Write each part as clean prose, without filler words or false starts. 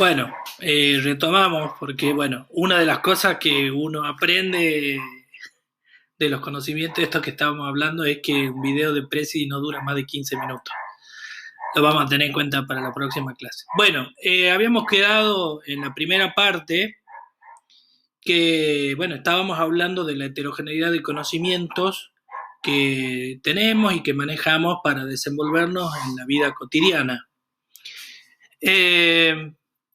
Bueno, retomamos porque, bueno, una de las cosas que uno aprende de los conocimientos de estos que estábamos hablando es que un video de Prezi no dura más de 15 minutos. Lo vamos a tener en cuenta para la próxima clase. Bueno, habíamos quedado en la primera parte que, bueno, estábamos hablando de la heterogeneidad de conocimientos que tenemos y que manejamos para desenvolvernos en la vida cotidiana.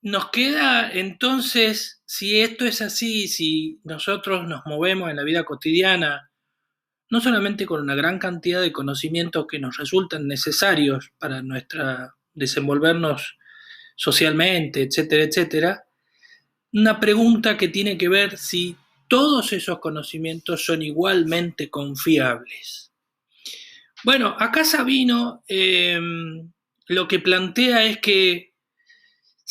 Nos queda entonces, si esto es así, si nosotros nos movemos en la vida cotidiana, no solamente con una gran cantidad de conocimientos que nos resultan necesarios para nuestra desenvolvernos socialmente, etcétera, etcétera, una pregunta que tiene que ver si todos esos conocimientos son igualmente confiables. Bueno, acá Sabino lo que plantea es que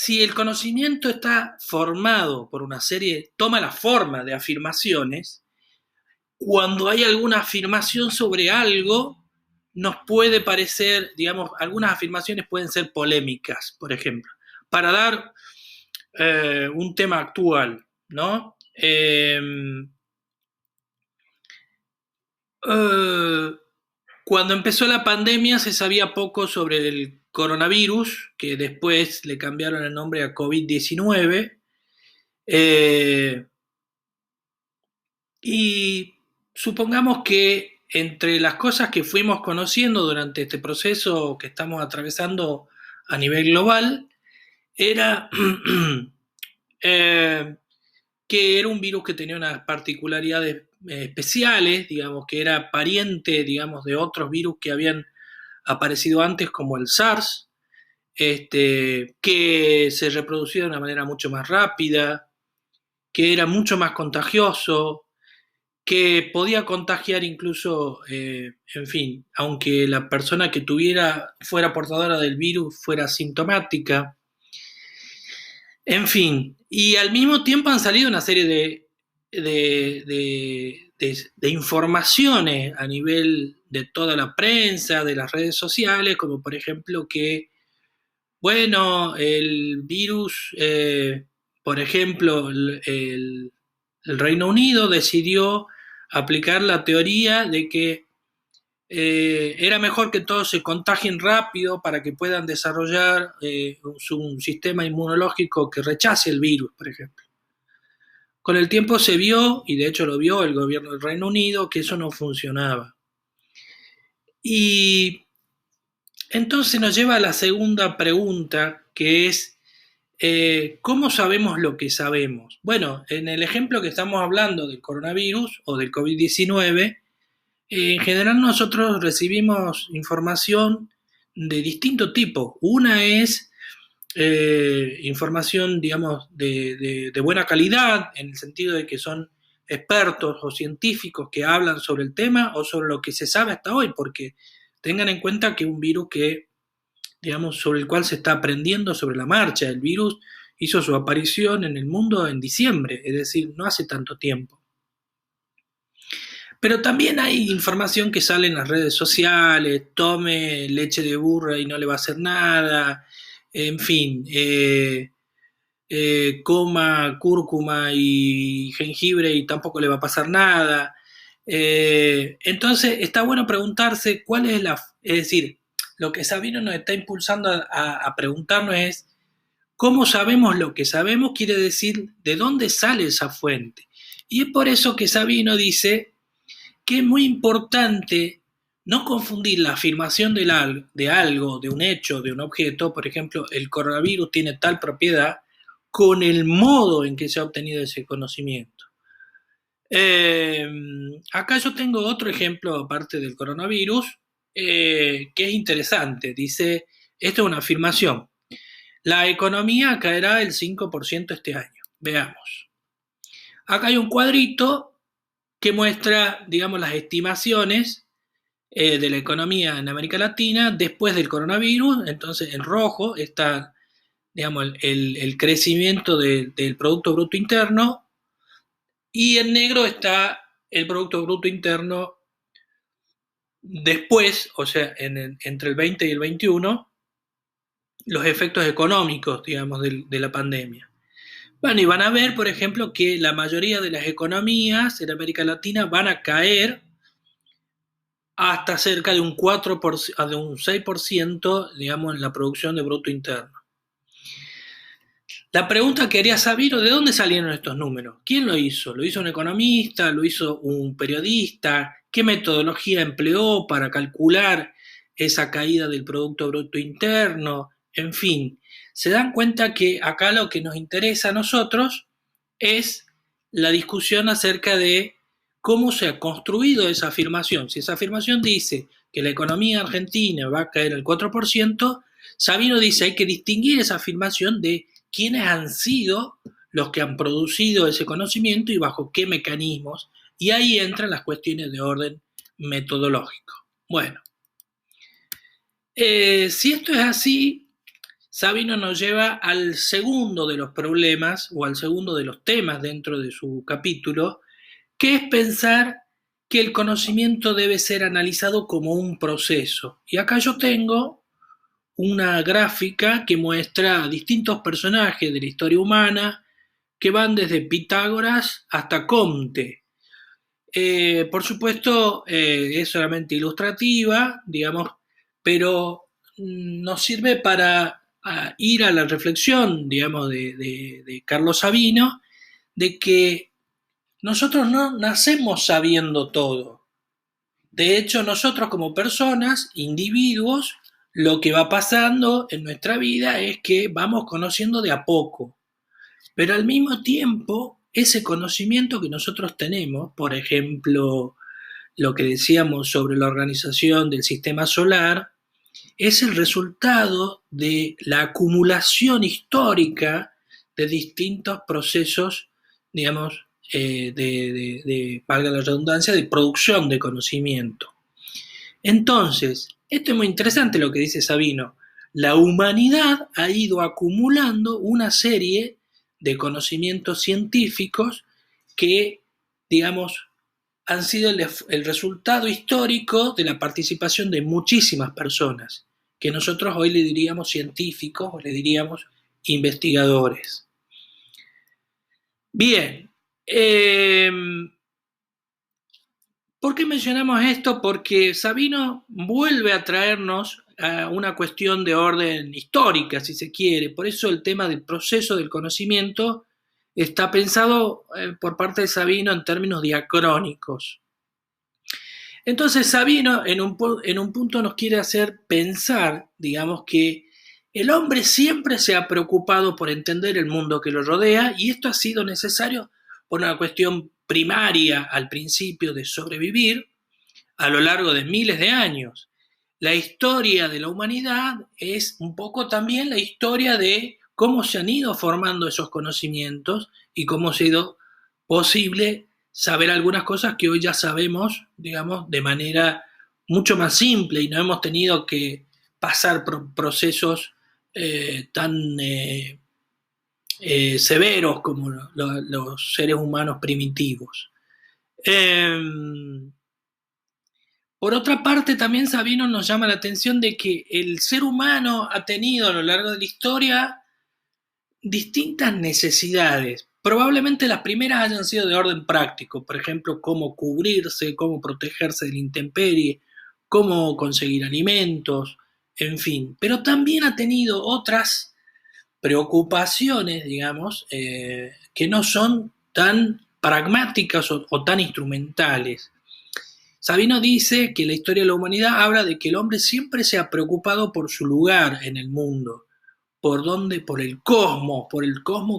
si el conocimiento está formado por una serie, toma la forma de afirmaciones, cuando hay alguna afirmación sobre algo, nos puede parecer, digamos, algunas afirmaciones pueden ser polémicas, por ejemplo, para dar un tema actual, ¿no? Cuando empezó la pandemia se sabía poco sobre el coronavirus, que después le cambiaron el nombre a COVID-19, y supongamos que entre las cosas que fuimos conociendo durante este proceso que estamos atravesando a nivel global, era que era un virus que tenía unas particularidades especiales, digamos, que era pariente, digamos, de otros virus que habían aparecido antes, como el SARS, que se reproducía de una manera mucho más rápida, que era mucho más contagioso, que podía contagiar incluso, en fin, aunque la persona que fuera portadora del virus fuera asintomática. En fin, y al mismo tiempo han salido una serie de informaciones a nivel de toda la prensa, de las redes sociales, como por ejemplo que, bueno, el virus, por ejemplo, el Reino Unido decidió aplicar la teoría de que era mejor que todos se contagien rápido para que puedan desarrollar un sistema inmunológico que rechace el virus, por ejemplo. Con el tiempo se vio, y de hecho lo vio el gobierno del Reino Unido, que eso no funcionaba. Y entonces nos lleva a la segunda pregunta, que es, ¿cómo sabemos lo que sabemos? Bueno, en el ejemplo que estamos hablando del coronavirus o del COVID-19, en general nosotros recibimos información de distinto tipo. Una es información, digamos, de buena calidad, en el sentido de que son expertos o científicos que hablan sobre el tema o sobre lo que se sabe hasta hoy, porque tengan en cuenta que un virus que, digamos, sobre el cual se está aprendiendo sobre la marcha. El virus hizo su aparición en el mundo en diciembre, es decir, no hace tanto tiempo. Pero también hay información que sale en las redes sociales, tome leche de burra y no le va a hacer nada, en fin, coma cúrcuma y jengibre y tampoco le va a pasar nada. Entonces está bueno preguntarse cuál es es decir, lo que Sabino nos está impulsando a preguntarnos es, ¿cómo sabemos lo que sabemos? Quiere decir, ¿de dónde sale esa fuente? Y es por eso que Sabino dice que es muy importante no confundir la afirmación de algo, de un hecho, de un objeto, por ejemplo, el coronavirus tiene tal propiedad, con el modo en que se ha obtenido ese conocimiento. Acá yo tengo otro ejemplo, aparte del coronavirus, que es interesante. Dice, esto es una afirmación, la economía caerá el 5% este año. Veamos. Acá hay un cuadrito que muestra, digamos, las estimaciones de la economía en América Latina después del coronavirus. Entonces, en rojo está, digamos, el crecimiento del Producto Bruto Interno, y en negro está el Producto Bruto Interno después, o sea, entre el 20 y el 21, los efectos económicos, digamos, de la pandemia. Bueno, y van a ver, por ejemplo, que la mayoría de las economías en América Latina van a caer hasta cerca de un 4%, de un 6%, digamos, en la producción de Producto Interno. La pregunta que haría Sabino, ¿de dónde salieron estos números? ¿Quién lo hizo? ¿Lo hizo un economista? ¿Lo hizo un periodista? ¿Qué metodología empleó para calcular esa caída del Producto Bruto Interno? En fin, se dan cuenta que acá lo que nos interesa a nosotros es la discusión acerca de cómo se ha construido esa afirmación. Si esa afirmación dice que la economía argentina va a caer al 4%, Sabino dice hay que distinguir esa afirmación de quiénes han sido los que han producido ese conocimiento y bajo qué mecanismos, y ahí entran las cuestiones de orden metodológico. Bueno, si esto es así, Sabino nos lleva al segundo de los problemas o al segundo de los temas dentro de su capítulo, que es pensar que el conocimiento debe ser analizado como un proceso. Y acá yo tengo una gráfica que muestra a distintos personajes de la historia humana que van desde Pitágoras hasta Comte. Por supuesto, es solamente ilustrativa, digamos, pero nos sirve para ir a la reflexión, digamos, de Carlos Sabino, de que nosotros no nacemos sabiendo todo. De hecho, nosotros como personas, individuos, lo que va pasando en nuestra vida es que vamos conociendo de a poco. Pero al mismo tiempo, ese conocimiento que nosotros tenemos, por ejemplo, lo que decíamos sobre la organización del sistema solar, es el resultado de la acumulación histórica de distintos procesos, digamos, valga la redundancia, de producción de conocimiento. Entonces, esto es muy interesante lo que dice Sabino. La humanidad ha ido acumulando una serie de conocimientos científicos que, digamos, han sido el resultado histórico de la participación de muchísimas personas, que nosotros hoy le diríamos científicos o le diríamos investigadores. Bien, ¿por qué mencionamos esto? Porque Sabino vuelve a traernos a una cuestión de orden histórica, si se quiere. Por eso el tema del proceso del conocimiento está pensado por parte de Sabino en términos diacrónicos. Entonces Sabino en un punto nos quiere hacer pensar, digamos, que el hombre siempre se ha preocupado por entender el mundo que lo rodea y esto ha sido necesario por una cuestión primaria al principio de sobrevivir a lo largo de miles de años. La historia de la humanidad es un poco también la historia de cómo se han ido formando esos conocimientos y cómo ha sido posible saber algunas cosas que hoy ya sabemos, digamos, de manera mucho más simple y no hemos tenido que pasar por procesos tan severos como los seres humanos primitivos. Por otra parte, también Sabino nos llama la atención de que el ser humano ha tenido a lo largo de la historia distintas necesidades. Probablemente las primeras hayan sido de orden práctico, por ejemplo, cómo cubrirse, cómo protegerse de la intemperie, cómo conseguir alimentos, en fin. Pero también ha tenido otras preocupaciones, digamos, que no son tan pragmáticas o tan instrumentales. Sabino dice que la historia de la humanidad habla de que el hombre siempre se ha preocupado por su lugar en el mundo, por el cosmos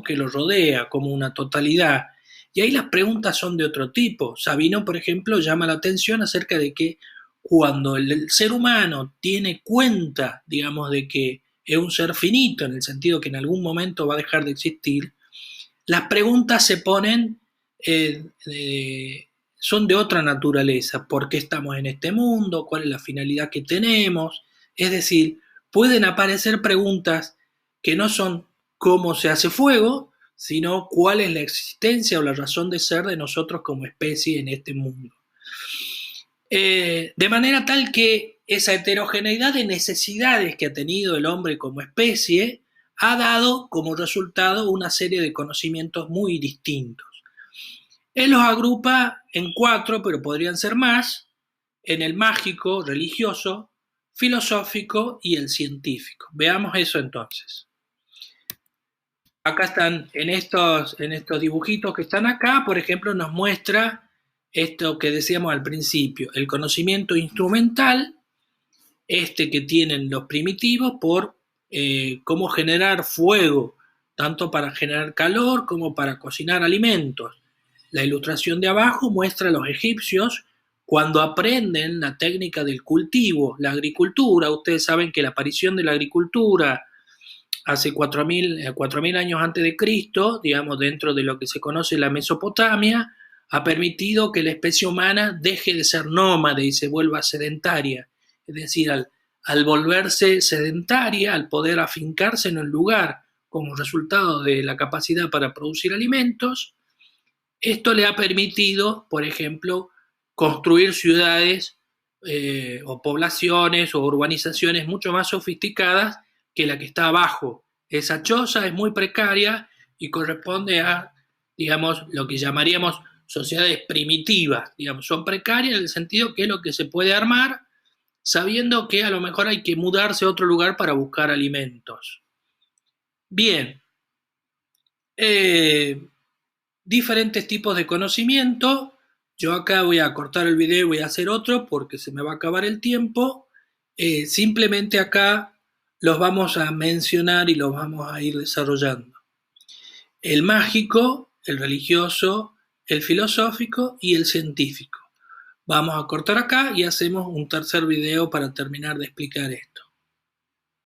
que lo rodea como una totalidad. Y ahí las preguntas son de otro tipo. Sabino, por ejemplo, llama la atención acerca de que cuando el ser humano tiene cuenta, digamos, de que es un ser finito, en el sentido que en algún momento va a dejar de existir, las preguntas se ponen, son de otra naturaleza. ¿Por qué estamos en este mundo? ¿Cuál es la finalidad que tenemos? Es decir, pueden aparecer preguntas que no son cómo se hace fuego, sino cuál es la existencia o la razón de ser de nosotros como especie en este mundo. De manera tal que esa heterogeneidad de necesidades que ha tenido el hombre como especie ha dado como resultado una serie de conocimientos muy distintos. Él los agrupa en 4, pero podrían ser más, en el mágico, religioso, filosófico y el científico. Veamos eso entonces. Acá están, en estos dibujitos que están acá, por ejemplo, nos muestra esto que decíamos al principio, el conocimiento instrumental, que tienen los primitivos por cómo generar fuego, tanto para generar calor como para cocinar alimentos. La ilustración de abajo muestra a los egipcios cuando aprenden la técnica del cultivo, la agricultura. Ustedes saben que la aparición de la agricultura hace 4.000 años antes de Cristo, digamos, dentro de lo que se conoce la Mesopotamia, ha permitido que la especie humana deje de ser nómade y se vuelva sedentaria. Es decir, al volverse sedentaria, al poder afincarse en un lugar como resultado de la capacidad para producir alimentos, esto le ha permitido, por ejemplo, construir ciudades o poblaciones o urbanizaciones mucho más sofisticadas que la que está abajo. Esa choza es muy precaria y corresponde a, digamos, lo que llamaríamos sociedades primitivas. Digamos, son precarias en el sentido que es lo que se puede armar sabiendo que a lo mejor hay que mudarse a otro lugar para buscar alimentos. Bien. Diferentes tipos de conocimiento. Yo acá voy a cortar el video y voy a hacer otro porque se me va a acabar el tiempo. Simplemente acá los vamos a mencionar y los vamos a ir desarrollando. El mágico, el religioso, el filosófico y el científico. Vamos a cortar acá y hacemos un tercer video para terminar de explicar esto.